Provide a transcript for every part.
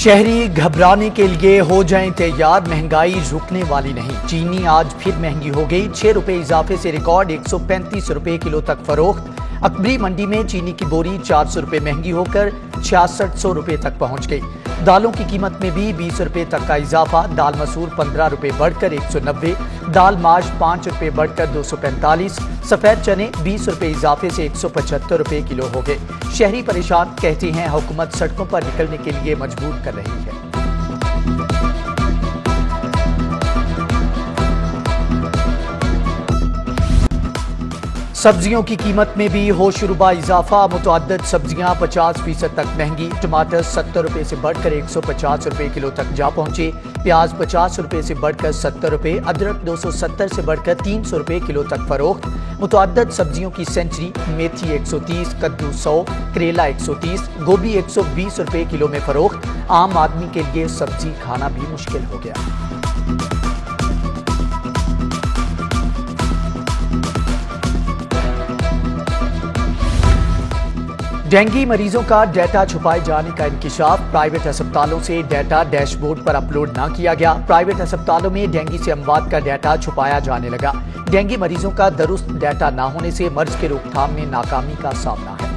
شہری گھبرانے کے لیے ہو جائیں تیار، مہنگائی رکنے والی نہیں۔ چینی آج پھر مہنگی ہو گئی، 6 روپے اضافے سے ریکارڈ 135 روپے کلو تک فروخت۔ اکبری منڈی میں چینی کی بوری 400 روپے مہنگی ہو کر 6600 روپے تک پہنچ گئی۔ دالوں کی قیمت میں بھی 20 روپے تک کا اضافہ، دال مسور 15 روپے بڑھ کر 190، دال ماش 5 روپے بڑھ کر 245، سفید چنے 20 روپے اضافے سے 175 روپے کلو ہو گئے۔ شہری پریشان، کہتے ہیں حکومت سڑکوں پر نکلنے کے لیے مجبور کر رہی ہے۔ سبزیوں کی قیمت میں بھی ہوش ربا اضافہ، متعدد سبزیاں 50% تک مہنگی، ٹماٹر 70 روپے سے بڑھ کر 150 روپے کلو تک جا پہنچے، پیاز 50 روپے سے بڑھ کر 70 روپے، ادرک 270 سے بڑھ کر 300 روپے کلو تک فروخت۔ متعدد سبزیوں کی سینچری، میتھی 130، کدو 100، کریلا 130، گوبھی 120 روپے کلو میں فروخت۔ عام آدمی کے لیے سبزی کھانا بھی مشکل ہو گیا۔ ڈینگی مریضوں کا ڈیٹا چھپائے جانے کا انکشاف، پرائیویٹ ہسپتالوں سے ڈیٹا ڈیش بورڈ پر اپلوڈ نہ کیا گیا۔ پرائیویٹ ہسپتالوں میں ڈینگی سے اموات کا ڈیٹا چھپایا جانے لگا۔ ڈینگی مریضوں کا درست ڈیٹا نہ ہونے سے مرض کے روک تھام میں ناکامی کا سامنا ہے۔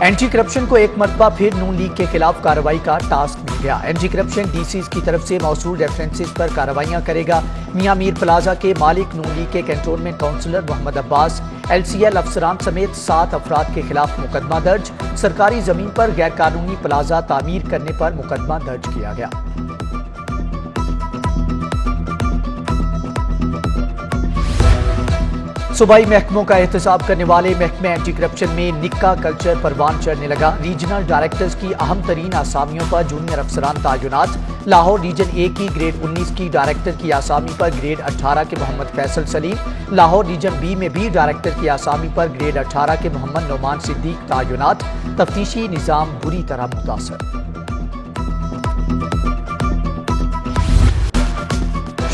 اینٹی کرپشن کو ایک مرتبہ پھر نون لیگ کے خلاف کارروائی کا ٹاسک مل گیا۔ اینٹی کرپشن ڈی سیز کی طرف سے موصول ریفرنسز پر کارروائیاں کرے گا۔ میاں میر پلازا کے مالک نون لیگ کے کنٹونمنٹ کونسلر محمد عباس، LCL افسران سمیت 7 افراد کے خلاف مقدمہ درج۔ سرکاری زمین پر غیر قانونی پلازا تعمیر کرنے پر مقدمہ درج کیا گیا۔ صوبائی محکموں کا احتساب کرنے والے محکمہ اینٹی کرپشن میں نکا کلچر پروان چڑھنے لگا۔ ریجنل ڈائریکٹرز کی اہم ترین آسامیوں پر جونیئر افسران تعینات۔ لاہور ریجن A کی گریڈ 19 کی ڈائریکٹر کی آسامی پر گریڈ 18 کے محمد فیصل سلیم۔ لاہور ریجن B میں بھی ڈائریکٹر کی آسامی پر گریڈ 18 کے محمد نعمان صدیق تعینات۔ تفتیشی نظام بری طرح متاثر۔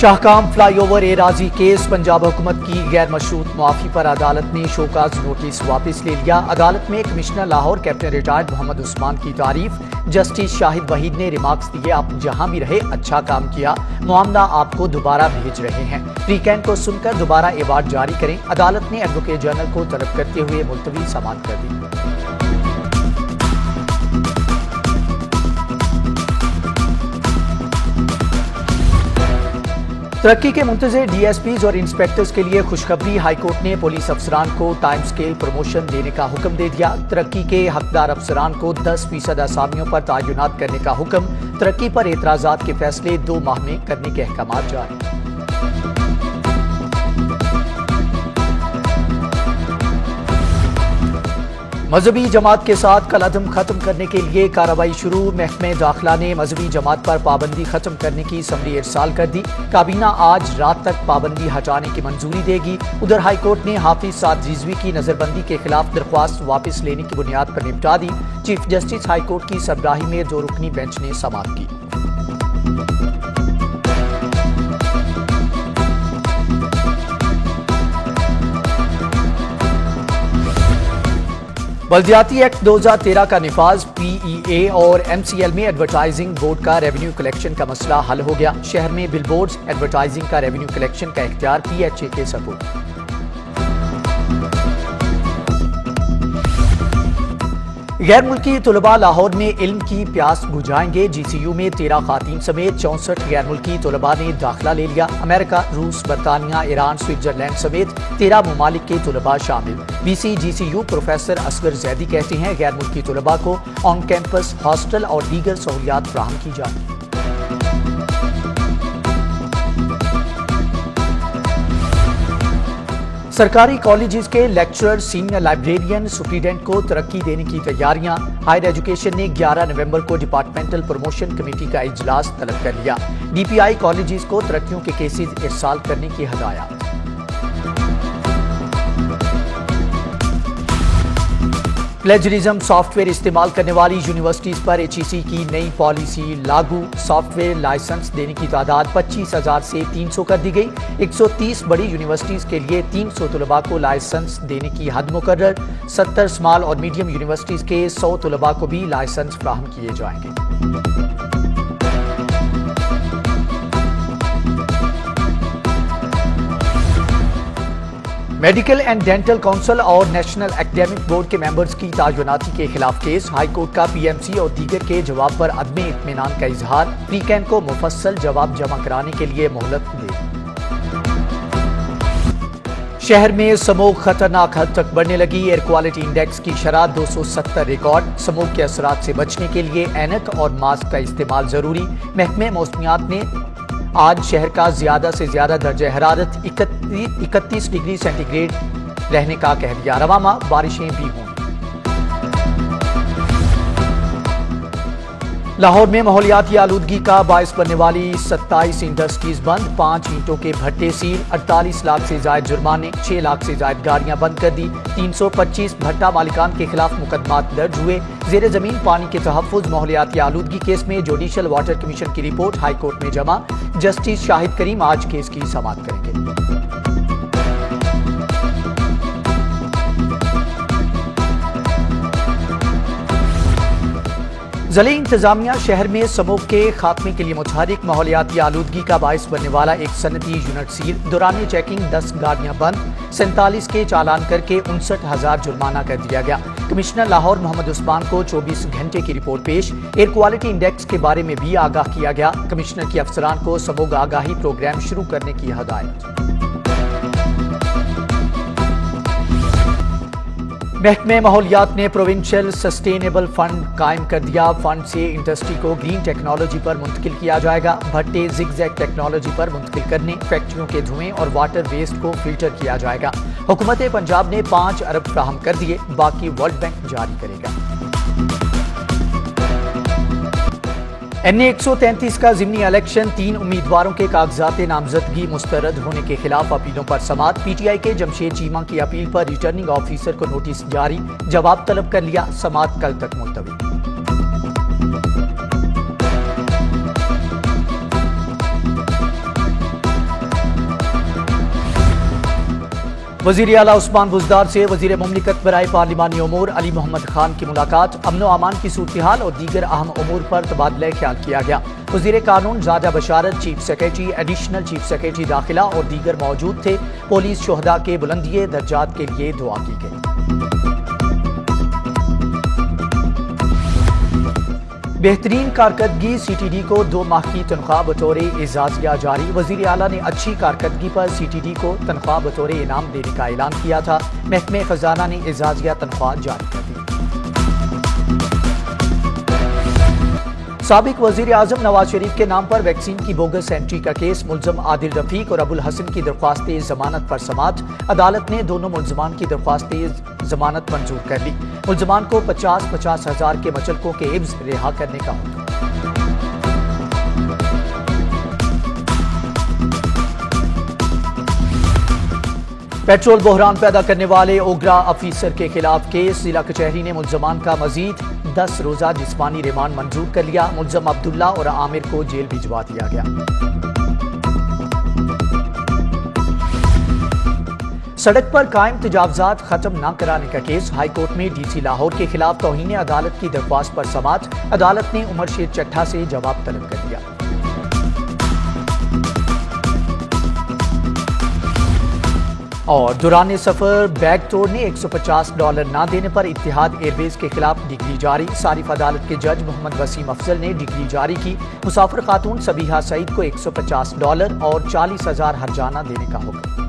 شاہکام فلائی اوور اعراضی کیس، پنجاب حکومت کی غیر مشروط معافی پر عدالت نے شوکاز نوٹس واپس لے لیا۔ عدالت میں commissioner Lahore captain retired Muhammad Usman کی تعریف، جسٹس شاہد وحید نے ریمارکس دیے، آپ جہاں بھی رہے اچھا کام کیا، معاملہ آپ کو دوبارہ بھیج رہے ہیں، فریقین کو سن کر دوبارہ ایوارڈ جاری کریں۔ عدالت نے ایڈوکیٹ جنرل کو طلب کرتے ہوئے ملتوی سماعت کر دی۔ ترقی کے منتظر DSPs اور انسپیکٹرز کے لیے خوشخبری، ہائی کورٹ نے پولیس افسران کو ٹائم سکیل پروموشن دینے کا حکم دے دیا۔ ترقی کے حقدار افسران کو 10% آسامیوں پر تعینات کرنے کا حکم۔ ترقی پر اعتراضات کے فیصلے 2 ماہ میں کرنے کے احکامات جاری۔ مذہبی جماعت کے ساتھ کالعدم ختم کرنے کے لیے کارروائی شروع، محکمہ داخلہ نے مذہبی جماعت پر پابندی ختم کرنے کی سمری ارسال کر دی۔ کابینہ آج رات تک پابندی ہٹانے کی منظوری دے گی۔ ادھر ہائی کورٹ نے حافظ سعد رضوی کی نظر بندی کے خلاف درخواست واپس لینے کی بنیاد پر نپٹا دی۔ چیف جسٹس ہائی کورٹ کی سربراہی میں 2 رکنی بینچ نے سماعت کی۔ بلدیاتی ایکٹ 2013 کا نفاذ، PEA اور MCL میں ایڈورٹائزنگ بورڈ کا ریونیو کلیکشن کا مسئلہ حل ہو گیا۔ شہر میں بل بورڈز، ایڈورٹائزنگ کا ریونیو کلیکشن کا اختیار PHA کے سپرد۔ غیر ملکی طلباء لاہور میں علم کی پیاس بجھائیں گے۔ GCU میں 13 خواتین سمیت 64 غیر ملکی طلباء نے داخلہ لے لیا۔ امریکہ، روس، برطانیہ، ایران، سوئٹزرلینڈ سمیت 13 ممالک کے طلباء شامل۔ VC GCU professor Asghar Zaidi کہتے ہیں غیر ملکی طلباء کو آن کیمپس ہاسٹل اور دیگر سہولیات فراہم کی جائیں۔ سرکاری کالجز کے لیکچرر، سینئر لائبریرین، سپرنٹینڈنٹ کو ترقی دینے کی تیاریاں۔ ہائر ایجوکیشن نے 11 نومبر کو ڈپارٹمنٹل پروموشن کمیٹی کا اجلاس طلب کر لیا۔ DPI کالجز کو ترقیوں کے کیسز ارسال کرنے کی ہدایات۔ प्लेजरिज्म सॉफ्टवेयर इस्तेमाल करने वाली यूनिवर्सिटीज पर HEC की नई पॉलिसी लागू। सॉफ्टवेयर लाइसेंस देने की तादाद 25,000 से 300 कर दी गई। 130 बड़ी यूनिवर्सिटीज के लिए 300 तलबा को लाइसेंस देने की हद मुकर्रर। 70 स्मॉल और मीडियम यूनिवर्सिटीज के 100 तलबा को भी लाइसेंस फराहम किए जाएंगे। मेडिकल एंड डेंटल काउंसिल और नेशनल एकेडमिक बोर्ड के मेंबर्स की तायुनाती के खिलाफ केस। हाई कोर्ट का PMC और दीगर के जवाब पर अदम इत्मीनान का इजहार। प्री-कैन को मुफस्सल जवाब जमा कराने के लिए मोहलत दे। शहर में स्मोक खतरनाक हद तक बढ़ने लगी। एयर क्वालिटी इंडेक्स की शरह 270 रिकॉर्ड। स्मोक के असरात से बचने के लिए ऐनक और मास्क का इस्तेमाल जरूरी। महकमे मौसमियात ने आज शहर का ज्यादा से ज्यादा दर्जा हरारत 31 डिग्री सेंटीग्रेड रहने का कह दिया। रवामा बारिशें भी होंगी। लाहौर में माहौलियाती आलूदगी का बायस बनने वाली 27 इंडस्ट्रीज बंद। 5 ईंटों के भट्टे सील। 48 लाख से ज्यादा जुर्माने। 6 लाख से ज्यादा गाड़ियां बंद कर दी। 325 भट्टा मालिकान के खिलाफ मुकदमात दर्ज हुए। जेर जमीन पानी के तहफ्फुज माहौलियाती आलूदगी केस में जुडिशल वाटर कमीशन की रिपोर्ट हाई कोर्ट में जमा। जस्टिस शाहिद करीम आज केस की समाअत करेंगे। ज़िले इंतजामिया शहर में स्मोक के खात्मे के लिए मुतहरिक। माहौलियाती आलूदगी का बायस बनने वाला एक सनती यूनिट सील। दौरान चेकिंग 10 गाड़ियां बंद। 47 के चालान करके 59,000 जुर्माना कर दिया गया। कमिश्नर लाहौर मोहम्मद उस्मान को 24 घंटे की रिपोर्ट पेश। एयर क्वालिटी इंडेक्स के बारे में भी आगाह किया गया। कमिश्नर की अफसरान को स्मोक आगाही प्रोग्राम शुरू करने की हदायत। महकमे माहौलियात ने प्रोविंशियल सस्टेनेबल फंड कायम कर दिया। फंड से इंडस्ट्री को ग्रीन टेक्नोलॉजी पर मुंतकिल किया जाएगा। भट्टे जिगजैग टेक्नोलॉजी पर मुंतकिल करने, फैक्ट्रियों के धुएं और वाटर वेस्ट को फिल्टर किया जाएगा। हुकूमत पंजाब ने 5 अरब फराहम कर दिए। बाकी वर्ल्ड बैंक जारी करेगा। NA 133 का ज़िमनी इलेक्शन। 3 उम्मीदवारों के कागजात नामजदगी मुस्तरद होने के खिलाफ अपीलों पर समाअत। PTI के जमशेद चीमा की अपील पर रिटर्निंग ऑफिसर को नोटिस जारी। जवाब तलब कर लिया। समाअत कल तक मुलतवी। वज़ीर आला उस्मान बुज़दार से वज़ीर मुमलिकत बराए पार्लिमानी उमूर अली मोहम्मद खान की मुलाकात। अमन व अमान की सूरत-ए-हाल और दीगर अहम उमूर पर तबादला ख्याल किया गया। वज़ीर कानून ज़ादा बशारत, chief secretary, additional chief secretary दाखिला और दीगर मौजूद थे। पुलिस शोहदा के बुलंदिए दर्जात के लिए दुआ की गई। बेहतरीन कारकर्दगी। CTD को 2 माह की तनख्वाह बतौर एजाजिया जारी। वज़ीर आला ने अच्छी कारकर्दगी पर CTD को तनख्वाह बतौर इनाम देने का ऐलान किया था। महकमे खजाना ने एजाजिया तनख्वाह जारी कर दी। साबिक वज़ीर आज़म नवाज शरीफ के नाम पर वैक्सीन की बोगस एंट्री का केस। मुल्ज़म आदिल रफीक और अबुल हसन की दरख्वास्त जमानत पर समाअत। अदालत ने दोनों मुल्ज़मान की दरख्वास्त जमानत मंजूर कर ली। मुल्ज़मान को 50-50 हजार के मचलकों के एवज रिहा करने का हुक्म। पेट्रोल बहरान पैदा करने वाले ओगरा अफीसर के खिलाफ केस। जिला कचहरी ने मुल्ज़मान का मजीद 10 रोज़ा जिस्मानी रिमांड मंजूर कर लिया। मुल्ज़म अब्दुल्ला और आमिर को जेल भिजवा दिया गया। सड़क पर कायम तजावजात खत्म न कराने का केस। हाई कोर्ट में DC लाहौर के खिलाफ तौहीन अदालत की दरख्वास्त पर समाअत। अदालत ने उमर शेर चट्ठा से जवाब तलब कर दिया। और दौरान सफर बैग तोड़ने $150 न देने पर इत्तेहाद एयरवेज के खिलाफ डिग्री जारी। सारिफ अदालत के जज मोहम्मद वसीम अफजल ने डिग्री जारी की। मुसाफिर खातून सबीहा सईद को $150 और 40,000 हर्जाना देने का हुक्म।